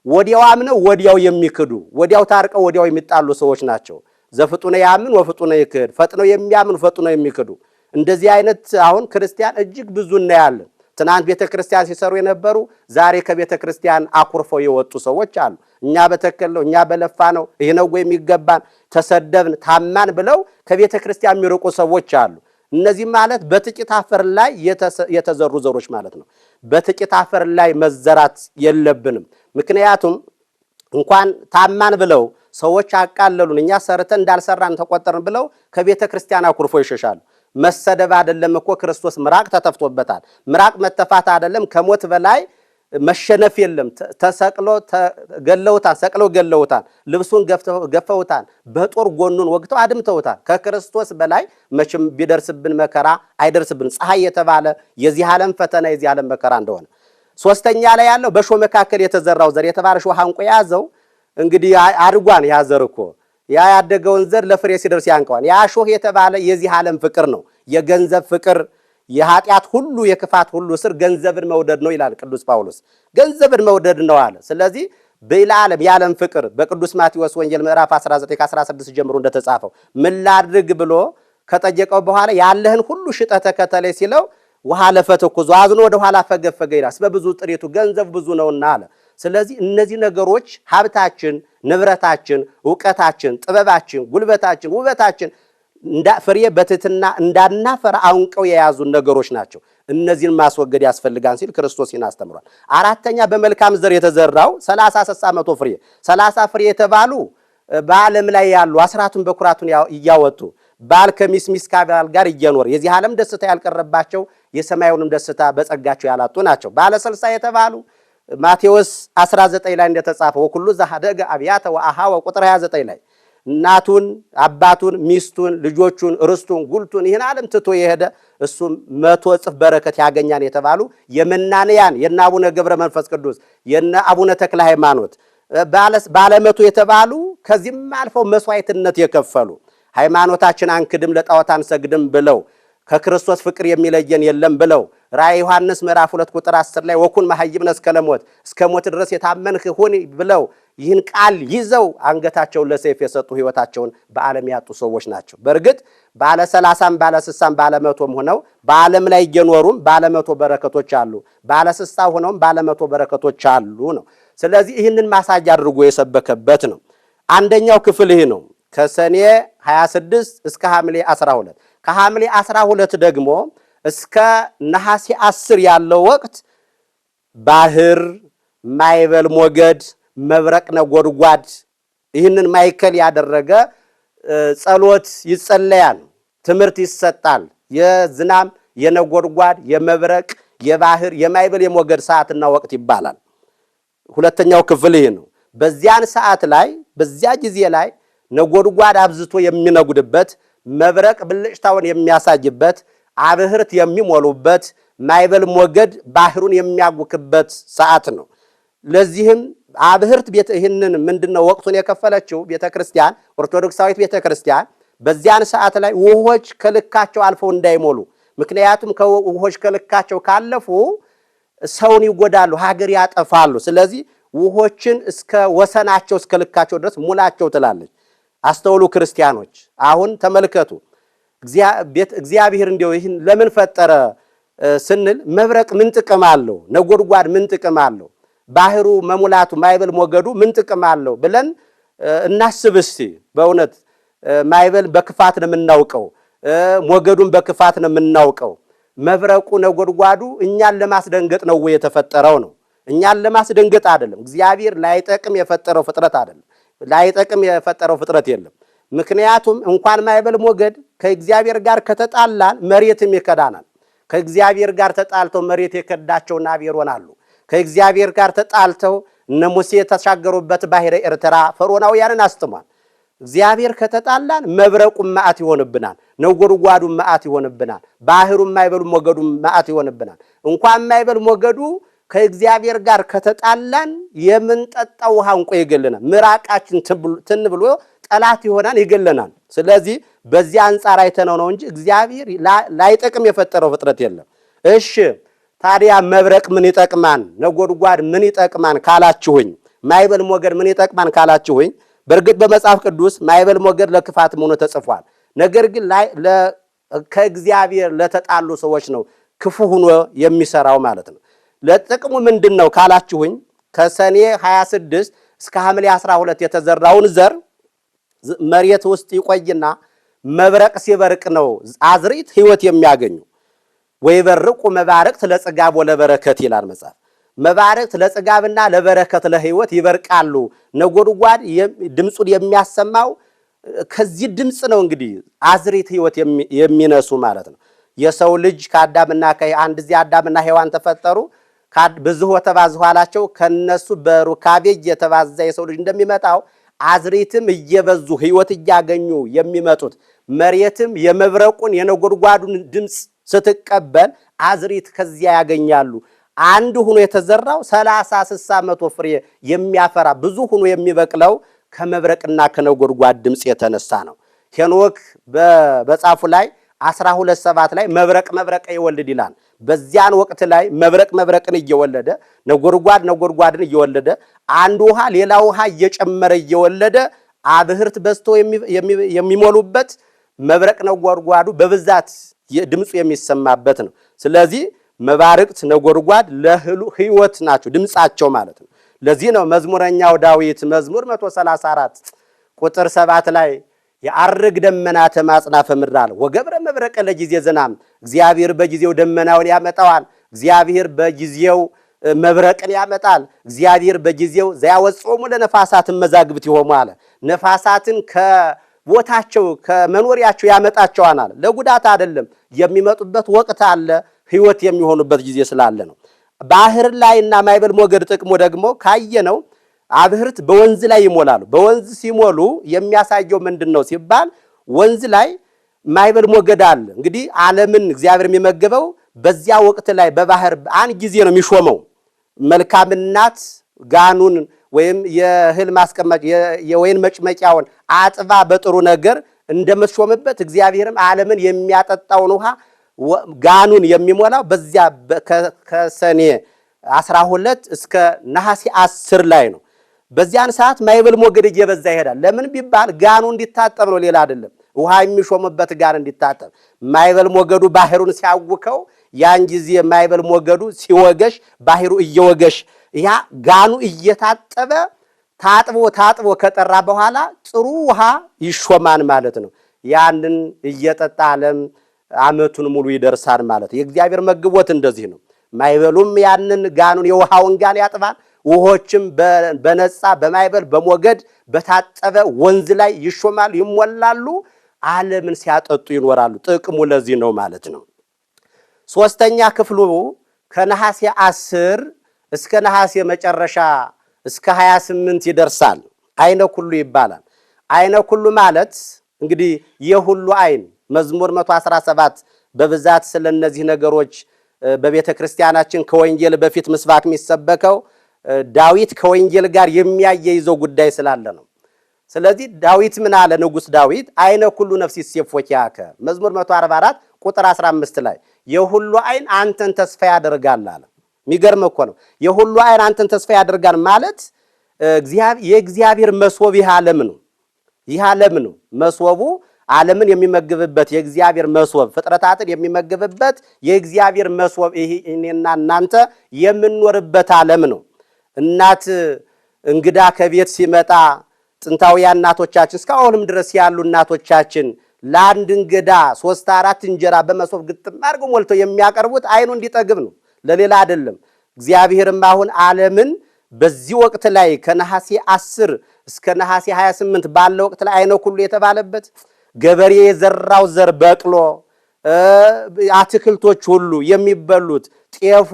ወዲያው አምነው ወዲያው የሚክዱ፣ ወዲያው ታርቀው ወዲያው የሚጣሉ ሰዎች ናቸው። ዘፍጡነ ያምን ወፍጡነ ይክድ፣ ፈጥነው የሚያምኑ ፈጥነው የሚክዱ። እንደዚህ አይነት አሁን ክርስቲያን እጅግ ብዙ እናያለን። ትናንት ቤተክርስቲያን ሲሰሩ የነበሩ ዛሬ ከቤተክርስቲያን አኩርፈው የወጡ ሰዎች አሉ። እኛ በተከለው እኛ በለፋ ነው ይሄ ነው ወይ የሚገባን ተሰደብን ታማን ብለው ከቤተክርስቲያን የሚርቁ ሰዎች አሉ። እነዚህ ማለት በጥቂት አፈር ላይ የተዘሩ ዘሮች ማለት ነው። በጥቂት አፈር ላይ መዘራት የለብንም። ምክንያቱም እንኳን ታማን ብለው ሰዎች አቃለሉን እኛ ሰርተን እንዳልሰራን ተቆጠርን ብለው ከቤተክርስቲያን አኩርፎ ይሸሻሉ። መሰደብ አይደለም እኮ ክርስቶስ ምራቅ ተተፍቶበታል። ምራቅ መተፋት አይደለም ከሞት በላይ መሸነፍ የለም። ተሰቅሎ ገለውታል፣ ሰቅለው ገለውታል፣ ልብሱን ገፈውታል፣ በጦር ጎኑን ወግተው አድምተውታል። ከክርስቶስ በላይ መቼም ቢደርስብን መከራ አይደርስብን። ፀሐይ የተባለ የዚህ ዓለም ፈተና የዚህ ዓለም መከራ እንደሆነ ሶስተኛ ላይ ያለው በእሾህ መካከል የተዘራው ዘር የተባለ እሾህ አንቆ ያዘው እንግዲህ አድጓን ያዘርኮ ያ ያደገውን ዘር ለፍሬ ሲደርስ ያንቀዋል። ያ ሾህ የተባለ የዚህ ዓለም ፍቅር ነው። የገንዘብ ፍቅር፣ የኃጢአት ሁሉ የክፋት ሁሉ ስር ገንዘብን መውደድ ነው ይላል ቅዱስ ጳውሎስ። ገንዘብን መውደድ ነው አለ። ስለዚህ በዓለም የዓለም ፍቅር በቅዱስ ማቴዎስ ወንጌል ምዕራፍ 19 ከ16 ጀምሮ እንደተጻፈው ምን ላድርግ ብሎ ከጠየቀው በኋላ ያለህን ሁሉ ሽጠህ ተከተለኝ ሲለው ውሃ ለፈተኩዞ አዝኖ ወደ ኋላ ፈገፈገ ይላል። በብዙ ጥሪቱ ገንዘብ ብዙ ነውና አለ። ስለዚህ እነዚህ ነገሮች ሀብታችን፣ ንብረታችን፣ ዕውቀታችን፣ ጥበባችን፣ ጉልበታችን፣ ውበታችን ፍሬ በትሕትና እንዳናፈራ አውንቀው የያዙ ነገሮች ናቸው። እነዚህን ማስወገድ ያስፈልጋል ሲል ክርስቶስ ይህን አስተምሯል። አራተኛ በመልካም ዘር የተዘራው 30 60 መቶ ፍሬ 30 ፍሬ የተባሉ በዓለም ላይ ያሉ አስራቱን በኩራቱን እያወጡ ባል ከሚስት ከባል ጋር እየኖር የዚህ ዓለም ደስታ ያልቀረባቸው የሰማዩንም ደስታ በጸጋቸው ያላጡ ናቸው። ባለ 60 የተባሉ ማቴዎስ 19 ላይ እንደተጻፈው ወኩሉ ዘሐደገ አብያተ ወአሃወ ቁጥር 29 ላይ እናቱን አባቱን ሚስቱን ልጆቹን ርስቱን ጉልቱን ይህን ዓለም ትቶ የሄደ እሱም 100 እጥፍ በረከት ያገኛል የተባሉ የመናንያን የነ አቡነ ገብረ መንፈስ ቅዱስ የነ አቡነ ተክለ ሃይማኖት ባለ 100 የተባሉ ከዚህም አልፈው መስዋዕትነት የከፈሉ ሃይማኖታችን አንክድም ለጣዖት አንሰግድም ብለው ከክርስቶስ ፍቅር የሚለየን የለም ብለው ራእይ ዮሐንስ ምዕራፍ 2 ቁጥር 10 ላይ ወኩን መሐይብነ እስከ ሞት ድረስ የታመንህ ሁን ብለው ይህን ቃል ይዘው አንገታቸውን ለሰይፍ የሰጡ ሕይወታቸውን በዓለም ያጡ ሰዎች ናቸው። በእርግጥ ባለ 30ም ባለ 60ም ባለ 100ም ሆነው በዓለም ላይ እየኖሩም ባለ 100 በረከቶች አሉ፣ ባለ 60 ሆነውም ባለ 100 በረከቶች አሉ ነው። ስለዚህ ይህንን ማሳጅ አድርጎ የሰበከበት ነው። አንደኛው ክፍል ይህ ነው። ከሰኔ 26 እስከ ሐምሌ 12 ከሐምሌ 12 ደግሞ እስከ ነሐሴ 10 ያለው ወቅት ባህር፣ ማይበል፣ ሞገድ፣ መብረቅ፣ ነጎድጓድ ይህንን ማይከል ያደረገ ጸሎት ይጸለያል፣ ትምህርት ይሰጣል። የዝናም የነጎድጓድ የመብረቅ የባህር የማይበል የሞገድ ሰዓትና ወቅት ይባላል። ሁለተኛው ክፍል ይህ ነው። በዚያን ሰዓት ላይ በዚያ ጊዜ ላይ ነጎድጓድ አብዝቶ የሚነጉድበት መብረቅ ብልጭታውን የሚያሳይበት አብህርት የሚሞሉበት ማይበል ሞገድ ባህሩን የሚያጉክበት ሰዓት ነው። ለዚህም አብህርት ይህንን ምንድነው ወቅቱን የከፈለችው ቤተክርስቲያን ኦርቶዶክሳዊት ቤተክርስቲያን በዚያን ሰዓት ላይ ውሆች ከልካቸው አልፈው እንዳይሞሉ። ምክንያቱም ውሆች ከልካቸው ካለፉ ሰውን ይጎዳሉ፣ ሀገር ያጠፋሉ። ስለዚህ ውሆችን እስከ ወሰናቸው እስከ ልካቸው ድረስ ሙላቸው ትላለች። አስተውሉ ክርስቲያኖች፣ አሁን ተመልከቱ። እግዚአብሔር እንዲያው ይህን ለምን ፈጠረ ስንል መብረቅ ምን ጥቅም አለው? ነጎድጓድ ምን ጥቅም አለው? ባህሩ መሙላቱ ማይበል ሞገዱ ምን ጥቅም አለው ብለን እናስብ እስቲ። በእውነት ማይበል በክፋት ነው የምናውቀው፣ ሞገዱን በክፋት ነው የምናውቀው። መብረቁ ነጎድጓዱ እኛን ለማስደንገጥ ነው የተፈጠረው ነው፣ እኛን ለማስደንገጥ አይደለም። እግዚአብሔር ላይጠቅም የፈጠረው ፍጥረት አይደለም፣ ላይጠቅም የፈጠረው ፍጥረት የለም። ምክንያቱም እንኳን ማይበል ሞገድ ከእግዚአብሔር ጋር ከተጣላን መሬትም ይከዳናል። ከእግዚአብሔር ጋር ተጣልተው መሬት የከዳቸው ናቢሮን አሉ። ከእግዚአብሔር ጋር ተጣልተው እነ ሙሴ የተሻገሩበት ባህረ ኤርትራ ፈርዖናውያንን አስጥሟል። እግዚአብሔር ከተጣላን መብረቁም መዓት ይሆንብናል፣ ነጎድጓዱም መዓት ይሆንብናል፣ ባህሩም ማይበል ሞገዱም መዓት ይሆንብናል። እንኳን ማይበል ሞገዱ ከእግዚአብሔር ጋር ከተጣላን የምንጠጣው ውሃ እንቆ ይገለናል፣ ምራቃችን ትን ብሎ ጠላት ይሆናል፣ ይገለናል። ስለዚህ በዚህ አንጻር አይተነው ነው እንጂ እግዚአብሔር ላይጠቅም የፈጠረው ፍጥረት የለም። እሺ ታዲያ መብረቅ ምን ይጠቅማን? ነጎድጓድ ምን ይጠቅማን ካላችሁኝ፣ ማይበል ሞገድ ምን ይጠቅማን ካላችሁኝ፣ በእርግጥ በመጽሐፍ ቅዱስ ማይበል ሞገድ ለክፋት መሆኑ ተጽፏል። ነገር ግን ከእግዚአብሔር ለተጣሉ ሰዎች ነው ክፉ ሆኖ የሚሰራው ማለት ነው። ለጥቅሙ ምንድነው ካላችሁኝ፣ ከሰኔ 26 እስከ ሐምሌ 12 የተዘራውን ዘር መሬት ውስጥ ይቆይና መብረቅ ሲበርቅ ነው አዝሪት ሕይወት የሚያገኙ። ወይበርቁ መባረቅት ለጽጋብ ወለበረከት ይላል መጽሐፍ። መባረቅት ለጽጋብና ለበረከት ለሕይወት ይበርቃሉ። ነጎድጓድ ድምጹን የሚያሰማው ከዚህ ድምጽ ነው። እንግዲህ አዝሪት ሕይወት የሚነሱ ማለት ነው። የሰው ልጅ ከአዳምና አንድ ጊዜ አዳምና ሔዋን ተፈጠሩ። ብዙ ተባዝሁ አላቸው። ከነሱ በሩካቤ የተባዛ የሰው ልጅ እንደሚመጣው አዝሪትም እየበዙ ሕይወት እያገኙ የሚመጡት መሬትም የመብረቁን የነጎድጓዱን ድምጽ ስትቀበል አዝሪት ከዚያ ያገኛሉ። አንድ ሆኖ የተዘራው 30 60 መቶ ፍሬ የሚያፈራ ብዙ ሆኖ የሚበቅለው ከመብረቅና ከነጎድጓድ ድምጽ የተነሳ ነው። ሄኖክ በጻፉ ላይ 12:7 ላይ መብረቅ መብረቅ ይወልድ ይላል። በዚያን ወቅት ላይ መብረቅ መብረቅን እየወለደ ነጎድጓድ ነጎድጓድን እየወለደ አንድ ውሃ ሌላ ውሃ እየጨመረ እየወለደ አብህርት በዝቶ የሚሞሉበት መብረቅ ነጎድጓዱ በብዛት ድምጹ የሚሰማበት ነው። ስለዚህ መባርቅት ነጎድጓድ ለህሉ ህይወት ናቸው ድምጻቸው ማለት ነው። ለዚህ ነው መዝሙረኛው ዳዊት መዝሙር 134 ቁጥር 7 ላይ የአርግ ደመናተ ማጽናፈ ምድር አለ ወገብረ መብረቀ ለጊዜ ዝናም። እግዚአብሔር በጊዜው ደመናውን ያመጣዋል። እግዚአብሔር በጊዜው መብረቅን ያመጣል። እግዚአብሔር በጊዜው ዘያወጾሙ ለነፋሳት መዛግብት ይሆሙ አለ። ነፋሳትን ከቦታቸው ከመኖሪያቸው ያመጣቸዋል አለ። ለጉዳት አይደለም፣ የሚመጡበት ወቅት አለ፣ ህይወት የሚሆኑበት ጊዜ ስላለ ነው። ባህር ላይና ማይበል ሞገድ ጥቅሙ ደግሞ ካየነው አብህርት በወንዝ ላይ ይሞላሉ። በወንዝ ሲሞሉ የሚያሳየው ምንድነው ሲባል ወንዝ ላይ ማይበል ሞገድ አለ። እንግዲህ ዓለምን እግዚአብሔር የሚመገበው በዚያ ወቅት ላይ በባህር አንድ ጊዜ ነው የሚሾመው። መልካም እናት ጋኑን ወይም የእህል ማስቀመጫ የወይን መጭመቂያውን አጥባ በጥሩ ነገር እንደምትሾምበት እግዚአብሔርም ዓለምን የሚያጠጣውን ውሃ ጋኑን የሚሞላው በዚያ ከሰኔ 12 እስከ ነሐሴ 10 ላይ ነው። በዚያን ሰዓት ማይበል ሞገድ እየበዛ ይሄዳል። ለምን ቢባል ጋኑ እንዲታጠብ ነው፣ ሌላ አይደለም። ውሃ የሚሾምበት ጋን እንዲታጠብ። ማይበል ሞገዱ ባህሩን ሲያውከው ያን ጊዜ ማይበል ሞገዱ ሲወገሽ ባህሩ እየወገሽ ያ ጋኑ እየታጠበ ታጥቦ ከጠራ በኋላ ጥሩ ውሃ ይሾማን ማለት ነው። ያንን እየጠጣ ዓለም ዓመቱን ሙሉ ይደርሳል ማለት ነው። የእግዚአብሔር መግቦት እንደዚህ ነው። ማይበሉም ያንን ጋኑን የውሃውን ጋን ያጥባል። ውሆችም በነጻ በማይበል በሞገድ በታጠበ ወንዝ ላይ ይሾማሉ፣ ይሞላሉ፣ ዓለምን ሲያጠጡ ይኖራሉ። ጥቅሙ ለዚህ ነው ማለት ነው። ሶስተኛ ክፍሉ ከነሐሴ 10 እስከ ነሐሴ መጨረሻ እስከ 28 ይደርሳል። አይነ ኩሉ ይባላል። አይነ ኩሉ ማለት እንግዲህ የሁሉ አይን መዝሙር 117 በብዛት ስለነዚህ ነገሮች በቤተ ክርስቲያናችን ከወንጌል በፊት ምስባክ የሚሰበከው ዳዊት ከወንጌል ጋር የሚያያይዘው ጉዳይ ስላለ ነው። ስለዚህ ዳዊት ምን አለ? ንጉሥ ዳዊት አይነ ኩሉ ነፍስ ይሴፎኪያከ መዝሙር 144 ቁጥር 15 ላይ የሁሉ አይን አንተን ተስፋ ያደርጋል አለ። የሚገርም እኮ ነው። የሁሉ አይን አንተን ተስፋ ያደርጋል ማለት የእግዚአብሔር መሶብ ይህ ዓለም ነው። ይህ ዓለም ነው መሶቡ፣ ዓለምን የሚመግብበት የእግዚአብሔር መሶብ፣ ፍጥረታትን የሚመግብበት የእግዚአብሔር መሶብ ይሄ እኔና እናንተ የምንኖርበት ዓለም ነው። እናት እንግዳ ከቤት ሲመጣ ጥንታውያን እናቶቻችን እስካሁንም ድረስ ያሉ እናቶቻችን ለአንድ እንግዳ 3 4 እንጀራ በመሶብ ግጥም አድርገው ሞልተው የሚያቀርቡት አይኑ እንዲጠግብ ነው፣ ለሌላ አይደለም። እግዚአብሔርም አሁን ዓለምን በዚህ ወቅት ላይ ከነሐሴ 10 እስከ ነሐሴ 28 ባለው ወቅት ላይ አይነ ኩሉ የተባለበት ገበሬ የዘራው ዘር በቅሎ አትክልቶች ሁሉ የሚበሉት ጤፉ፣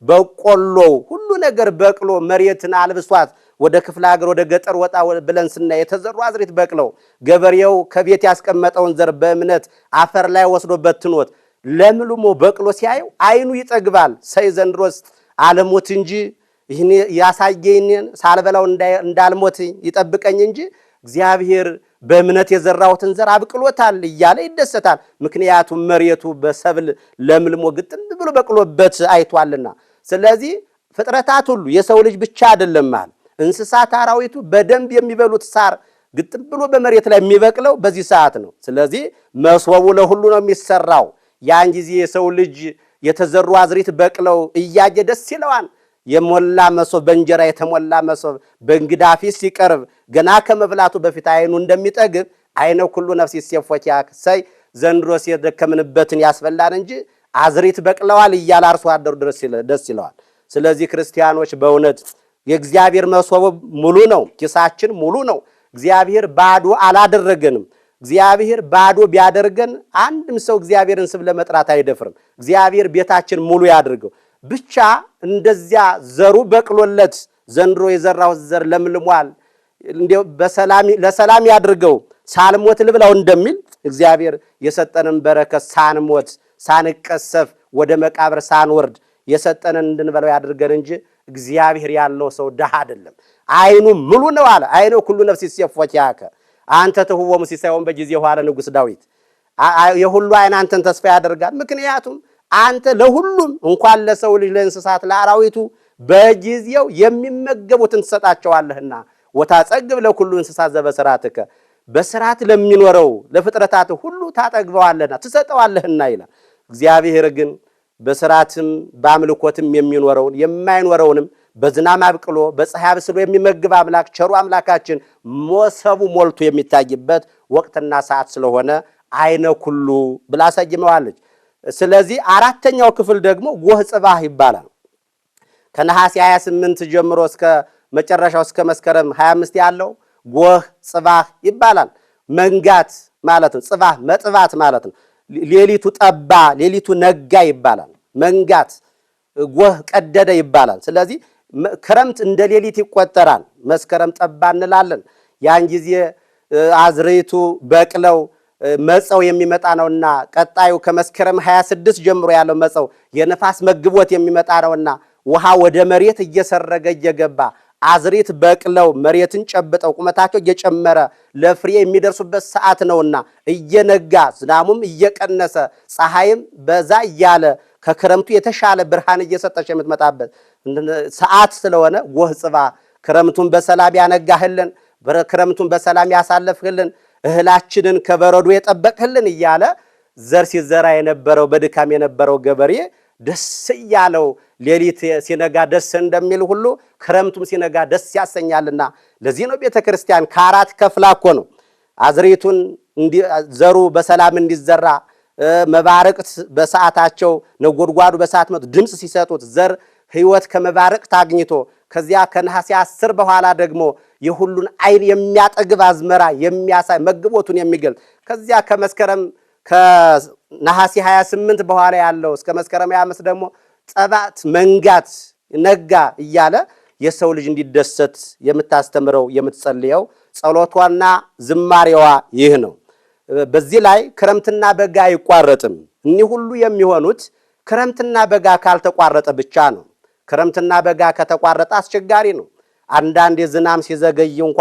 በቆሎው ሁሉ ነገር በቅሎ መሬትን አልብሷት ወደ ክፍለ ሀገር ወደ ገጠር ወጣ ብለን ስናይ የተዘሩ አዝሪት በቅለው ገበሬው ከቤት ያስቀመጠውን ዘር በእምነት አፈር ላይ ወስዶ በትኖት ለምልሞ በቅሎ ሲያዩ አይኑ ይጠግባል። ሰይ ዘንድሮስ አለሞት እንጂ ይህን ያሳየኝን ሳልበላው እንዳልሞት ይጠብቀኝ እንጂ እግዚአብሔር በእምነት የዘራሁትን ዘር አብቅሎታል እያለ ይደሰታል። ምክንያቱም መሬቱ በሰብል ለምልሞ ግጥም ብሎ በቅሎበት አይቷልና። ስለዚህ ፍጥረታት ሁሉ የሰው ልጅ ብቻ አይደለም ማለት እንስሳት አራዊቱ በደንብ የሚበሉት ሳር ግጥም ብሎ በመሬት ላይ የሚበቅለው በዚህ ሰዓት ነው። ስለዚህ መስወቡ ለሁሉ ነው የሚሰራው። ያን ጊዜ የሰው ልጅ የተዘሩ አዝሪት በቅለው እያየ ደስ ይለዋል። የሞላ መሶብ በእንጀራ የተሞላ መሶብ በእንግዳ ፊት ሲቀርብ ገና ከመብላቱ በፊት አይኑ እንደሚጠግብ አይነ ኩሉ ነፍስ ይሴፎኪያከ ሰይ ዘንድሮስ የደከምንበትን ያስበላን እንጂ አዝሪት በቅለዋል እያለ አርሶ አደሩ ደስ ይለዋል። ስለዚህ ክርስቲያኖች በእውነት የእግዚአብሔር መሶብ ሙሉ ነው፣ ኪሳችን ሙሉ ነው። እግዚአብሔር ባዶ አላደረገንም። እግዚአብሔር ባዶ ቢያደርገን አንድም ሰው እግዚአብሔርን ስም ለመጥራት አይደፍርም። እግዚአብሔር ቤታችን ሙሉ ያድርገው። ብቻ እንደዚያ ዘሩ በቅሎለት ዘንድሮ የዘራው ዘር ለምልሟል፣ እንደው ለሰላም ያድርገው ሳልሞት ልብላው እንደሚል እግዚአብሔር የሰጠንን በረከት ሳንሞት ሳንቀሰፍ ወደ መቃብር ሳንወርድ የሰጠንን እንድንበላው ያድርገን እንጂ እግዚአብሔር ያለው ሰው ድሃ አይደለም። አይኑ ሙሉ ነው አለ። አይኑ ሁሉ ነፍስ ሲፈቻከ አንተ ተሁወሙ ሲሳይውን በጊዜው አለ ንጉሥ ዳዊት። የሁሉ አይን አንተን ተስፋ ያደርጋል። ምክንያቱም አንተ ለሁሉም እንኳን ለሰው ልጅ ለእንስሳት ለአራዊቱ በጊዜው የሚመገቡትን ትሰጣቸዋለህና ወታጸግብ ለኩሉ እንስሳ ዘበስራትከ በስራት ለሚኖረው ለፍጥረታት ሁሉ ታጠግበዋለህና ትሰጠዋለህና ይላል። እግዚአብሔር ግን በስራትም በአምልኮትም የሚኖረውን የማይኖረውንም በዝናብ አብቅሎ በፀሐይ አብስሎ የሚመግብ አምላክ ቸሩ አምላካችን ሞሰቡ ሞልቶ የሚታይበት ወቅትና ሰዓት ስለሆነ አይነ ኩሉ ብላ ሰይመዋለች። ስለዚህ አራተኛው ክፍል ደግሞ ጎህ ጽባህ ይባላል። ከነሐሴ 28 ጀምሮ እስከ መጨረሻው እስከ መስከረም 25 ያለው ጎህ ጽባህ ይባላል። መንጋት ማለት ነው። ጽባህ መጥባት ማለት ነው። ሌሊቱ ጠባ ሌሊቱ ነጋ ይባላል። መንጋት ጎህ ቀደደ ይባላል። ስለዚህ ክረምት እንደ ሌሊት ይቆጠራል። መስከረም ጠባ እንላለን። ያን ጊዜ አዝርዕቱ በቅለው መጸው የሚመጣ ነውና ቀጣዩ ከመስከረም 26 ጀምሮ ያለው መጸው የነፋስ መግቦት የሚመጣ ነውና ውሃ ወደ መሬት እየሰረገ እየገባ አዝርዕት በቅለው መሬትን ጨብጠው ቁመታቸው እየጨመረ ለፍሬ የሚደርሱበት ሰዓት ነውና እየነጋ ዝናሙም እየቀነሰ ፀሐይም በዛ እያለ ከክረምቱ የተሻለ ብርሃን እየሰጠች የምትመጣበት ሰዓት ስለሆነ ጎህ ጽባህ ክረምቱን በሰላም ያነጋህልን፣ ክረምቱን በሰላም ያሳለፍህልን፣ እህላችንን ከበረዶ የጠበቅህልን እያለ ዘር ሲዘራ የነበረው በድካም የነበረው ገበሬ ደስ እያለው ሌሊት ሲነጋ ደስ እንደሚል ሁሉ ክረምቱም ሲነጋ ደስ ያሰኛልና ለዚህ ነው ቤተክርስቲያን ከአራት ከፍላ እኮ ነው አዝርዕቱን ዘሩ በሰላም እንዲዘራ መባረቅት በሰዓታቸው ነጎድጓዱ በሰዓት መጡ ድምጽ ሲሰጡት ዘር ሕይወት ከመባረቅት አግኝቶ ከዚያ ከነሐሴ 10 በኋላ ደግሞ የሁሉን አይን የሚያጠግብ አዝመራ የሚያሳይ መግቦቱን የሚገልጥ ከዚያ ከመስከረም ከነሐሴ 28 በኋላ ያለው እስከ መስከረም 25 ደግሞ ጠባት መንጋት ነጋ እያለ የሰው ልጅ እንዲደሰት የምታስተምረው የምትጸልየው ጸሎቷና ዝማሬዋ ይህ ነው። በዚህ ላይ ክረምትና በጋ አይቋረጥም። እኒህ ሁሉ የሚሆኑት ክረምትና በጋ ካልተቋረጠ ብቻ ነው። ክረምትና በጋ ከተቋረጠ አስቸጋሪ ነው። አንዳንድ ዝናም ሲዘገይ እንኳ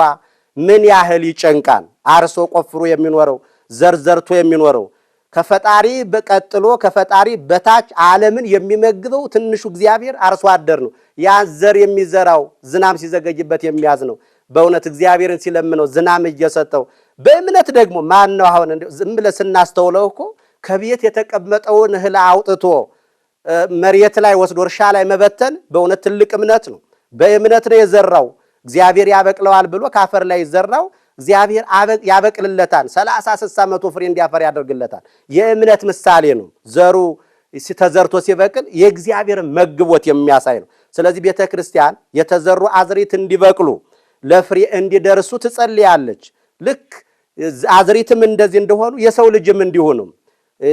ምን ያህል ይጨንቃል። አርሶ ቆፍሮ የሚኖረው ዘርዘርቶ የሚኖረው ከፈጣሪ በቀጥሎ ከፈጣሪ በታች ዓለምን የሚመግበው ትንሹ እግዚአብሔር አርሶ አደር ነው። ያ ዘር የሚዘራው ዝናም ሲዘገይበት የሚያዝ ነው። በእውነት እግዚአብሔርን ሲለምነው ዝናም እየሰጠው በእምነት ደግሞ ማን ነው አሁን ዝም ብለን ስናስተውለው እኮ ከቤት የተቀመጠውን እህል አውጥቶ መሬት ላይ ወስዶ እርሻ ላይ መበተን በእውነት ትልቅ እምነት ነው። በእምነት ነው የዘራው እግዚአብሔር ያበቅለዋል ብሎ ካፈር ላይ ዘራው እግዚአብሔር ያበቅልለታል 30 60 መቶ ፍሬ እንዲያፈር ያደርግለታል። የእምነት ምሳሌ ነው። ዘሩ ተዘርቶ ሲበቅል የእግዚአብሔር መግቦት የሚያሳይ ነው። ስለዚህ ቤተክርስቲያን የተዘሩ አዝርዕት እንዲበቅሉ ለፍሬ እንዲደርሱ ትጸልያለች። ልክ አዝርዕትም እንደዚህ እንደሆኑ የሰው ልጅም እንዲሆኑ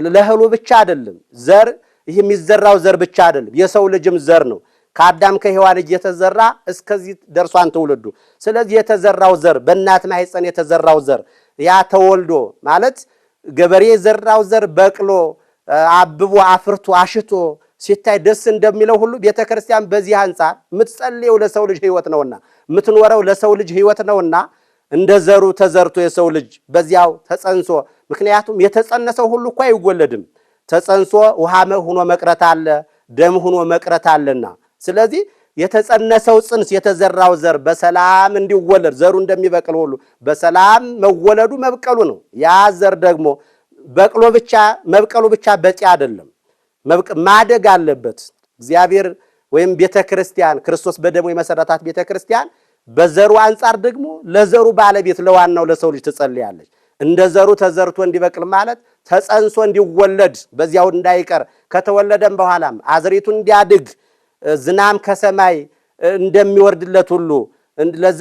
ለእህሉ ብቻ አይደለም ዘር ይህ የሚዘራው ዘር ብቻ አይደለም የሰው ልጅም ዘር ነው። ከአዳም ከሔዋን እየተዘራ እስከዚህ ደርሷን ትውልዱ። ስለዚህ የተዘራው ዘር በእናት ማህፀን የተዘራው ዘር ያ ተወልዶ ማለት ገበሬ የዘራው ዘር በቅሎ አብቦ አፍርቶ አሽቶ ሲታይ ደስ እንደሚለው ሁሉ ቤተክርስቲያን በዚህ አንፃር የምትጸልየው ለሰው ልጅ ሕይወት ነውና የምትኖረው ለሰው ልጅ ሕይወት ነውና እንደ ዘሩ ተዘርቶ የሰው ልጅ በዚያው ተጸንሶ ምክንያቱም የተጸነሰው ሁሉ እኮ አይወለድም። ተጸንሶ ውሃ ሆኖ መቅረት አለ ደም ሆኖ መቅረት አለና ስለዚህ የተጸነሰው ጽንስ የተዘራው ዘር በሰላም እንዲወለድ ዘሩ እንደሚበቅል ሁሉ በሰላም መወለዱ መብቀሉ ነው። ያ ዘር ደግሞ በቅሎ ብቻ መብቀሉ ብቻ በቂ አይደለም። ማደግ አለበት። እግዚአብሔር ወይም ቤተክርስቲያን ክርስቶስ በደሙ የመሰረታት ቤተክርስቲያን በዘሩ አንፃር ደግሞ ለዘሩ ባለቤት ለዋናው ለሰው ልጅ ትጸልያለች። እንደ ዘሩ ተዘርቶ እንዲበቅል ማለት ተጸንሶ እንዲወለድ በዚያው እንዳይቀር ከተወለደም በኋላም አዝርዕቱ እንዲያድግ ዝናም ከሰማይ እንደሚወርድለት ሁሉ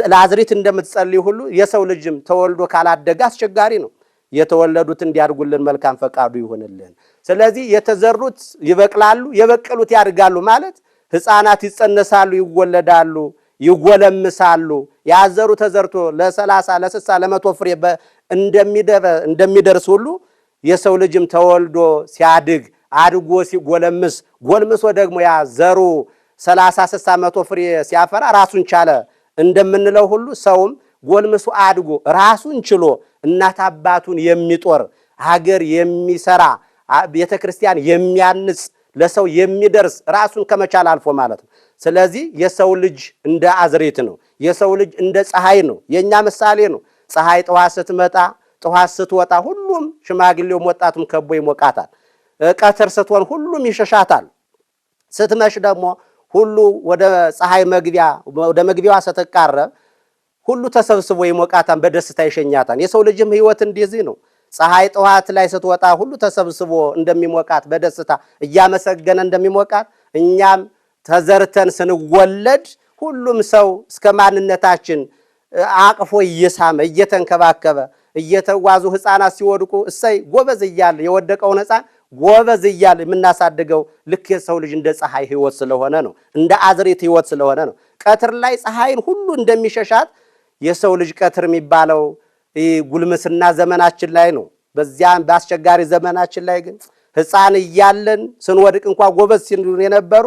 ለአዝርዕት እንደምትጸልይ ሁሉ የሰው ልጅም ተወልዶ ካላደገ አስቸጋሪ ነው። የተወለዱት እንዲያድጉልን መልካም ፈቃዱ ይሆንልን። ስለዚህ የተዘሩት ይበቅላሉ የበቀሉት ያድጋሉ ማለት ሕፃናት ይጸነሳሉ ይወለዳሉ ይጎለምሳሉ። ያዘሩ ተዘርቶ ለ30 ለ60 ለ100 ፍሬ እንደሚደርስ ሁሉ የሰው ልጅም ተወልዶ ሲያድግ አድጎ ሲጎለምስ ጎልምሶ ደግሞ ያ ዘሩ 30 60 መቶ ፍሬ ሲያፈራ ራሱን ቻለ እንደምንለው ሁሉ ሰውም ጎልምሶ አድጎ ራሱን ችሎ እናት አባቱን የሚጦር ሀገር የሚሰራ ቤተክርስቲያን የሚያንጽ ለሰው የሚደርስ ራሱን ከመቻል አልፎ ማለት ነው። ስለዚህ የሰው ልጅ እንደ አዝሬት ነው። የሰው ልጅ እንደ ፀሐይ ነው። የኛ ምሳሌ ነው። ፀሐይ ጠዋት ስትመጣ ጠዋት ስትወጣ ሁሉም ሽማግሌውም ወጣቱም ከቦ ይሞቃታል። ቀትር ስትሆን ሁሉም ይሸሻታል። ስትመሽ ደግሞ ሁሉ ወደ ፀሐይ መግቢያ ወደ መግቢያዋ ስትቃረብ ሁሉ ተሰብስቦ ይሞቃታል፣ በደስታ ይሸኛታል። የሰው ልጅም ሕይወት እንደዚህ ነው። ፀሐይ ጠዋት ላይ ስትወጣ ሁሉ ተሰብስቦ እንደሚሞቃት በደስታ እያመሰገነ እንደሚሞቃት እኛም ተዘርተን ስንወለድ ሁሉም ሰው እስከ ማንነታችን አቅፎ እየሳመ እየተንከባከበ እየተዋዙ ሕፃናት ሲወድቁ እሰይ ጎበዝ እያለ የወደቀውን ሕፃን ጎበዝ እያለ የምናሳድገው ልክ የሰው ልጅ እንደ ፀሐይ ሕይወት ስለሆነ ነው። እንደ አዝሬት ሕይወት ስለሆነ ነው። ቀትር ላይ ፀሐይን ሁሉ እንደሚሸሻት የሰው ልጅ ቀትር የሚባለው ጉልምስና ዘመናችን ላይ ነው። በዚያም በአስቸጋሪ ዘመናችን ላይ ግን ሕፃን እያለን ስንወድቅ እንኳን ጎበዝ ሲሉ የነበሩ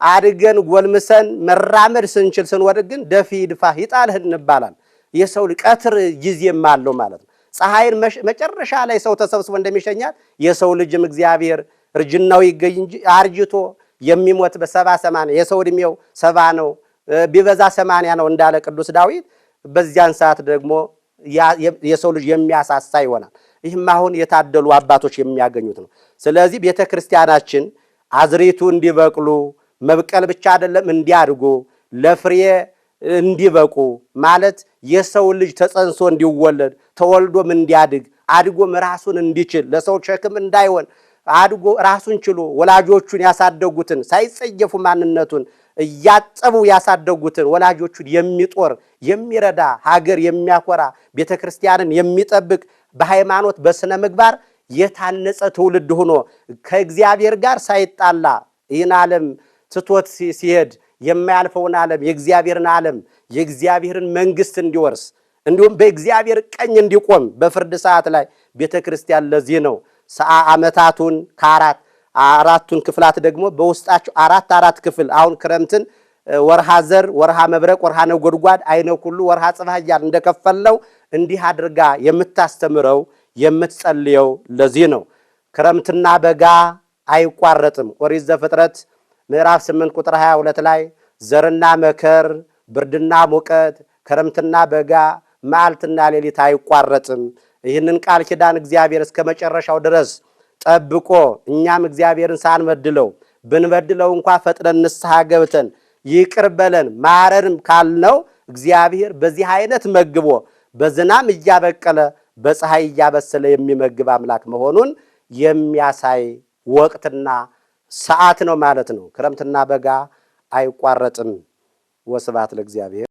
አድገን ጎልምሰን መራመድ ስንችል ስንወድቅ ግን ደፊ ይድፋ ይጣልህ እንባላል። የሰው ልጅ ቀትር ጊዜም አለው ማለት ነው። ፀሐይን መጨረሻ ላይ ሰው ተሰብስቦ እንደሚሸኛት የሰው ልጅም እግዚአብሔር እርጅናው ይገኝ እንጂ አርጅቶ የሚሞት በ70 80 የሰው ዕድሜው 70 ነው ቢበዛ 80 ነው እንዳለ ቅዱስ ዳዊት። በዚያን ሰዓት ደግሞ የሰው ልጅ የሚያሳሳ ይሆናል። ይህም አሁን የታደሉ አባቶች የሚያገኙት ነው። ስለዚህ ቤተክርስቲያናችን አዝሬቱ እንዲበቅሉ መብቀል ብቻ አይደለም እንዲያድጉ ለፍሬ እንዲበቁ ማለት የሰው ልጅ ተጸንሶ እንዲወለድ ተወልዶም እንዲያድግ አድጎም ራሱን እንዲችል ለሰው ሸክም እንዳይሆን አድጎ ራሱን ችሎ ወላጆቹን ያሳደጉትን ሳይጸየፉ ማንነቱን እያጠቡ ያሳደጉትን ወላጆቹን የሚጦር የሚረዳ ሀገር የሚያኮራ ቤተክርስቲያንን የሚጠብቅ በሃይማኖት በስነ ምግባር የታነጸ ትውልድ ሆኖ ከእግዚአብሔር ጋር ሳይጣላ ይህን ዓለም ትቶት ሲሄድ የማያልፈውን ዓለም የእግዚአብሔርን ዓለም የእግዚአብሔርን መንግስት እንዲወርስ እንዲሁም በእግዚአብሔር ቀኝ እንዲቆም በፍርድ ሰዓት ላይ ቤተክርስቲያን ለዚህ ነው ዓመታቱን አራቱን ክፍላት ደግሞ በውስጣቸው አራት ክፍል አሁን ክረምትን ወርሃ ዘር፣ ወርሃ መብረቅ፣ ወርሃ ነጎድጓድ፣ አይነ ኩሉ፣ ወርሃ ጽባህ እያልን እንደከፈልነው እንዲህ አድርጋ የምታስተምረው የምትጸልየው ለዚህ ነው። ክረምትና በጋ አይቋረጥም። ኦሪት ዘፍጥረት ምዕራፍ 8 ቁጥር 22 ላይ ዘርና መከር፣ ብርድና ሙቀት፣ ክረምትና በጋ መዓልትና ሌሊት አይቋረጥም። ይህንን ቃል ኪዳን እግዚአብሔር እስከ መጨረሻው ድረስ ጠብቆ እኛም እግዚአብሔርን ሳንበድለው ብንበድለው እንኳ ፈጥነን ንስሐ ገብተን ይቅር በለን ማረንም ካልነው እግዚአብሔር በዚህ አይነት መግቦ በዝናም እያበቀለ በፀሐይ እያበሰለ የሚመግብ አምላክ መሆኑን የሚያሳይ ወቅትና ሰዓት ነው ማለት ነው። ክረምትና በጋ አይቋረጥም። ወስብሐት ለእግዚአብሔር።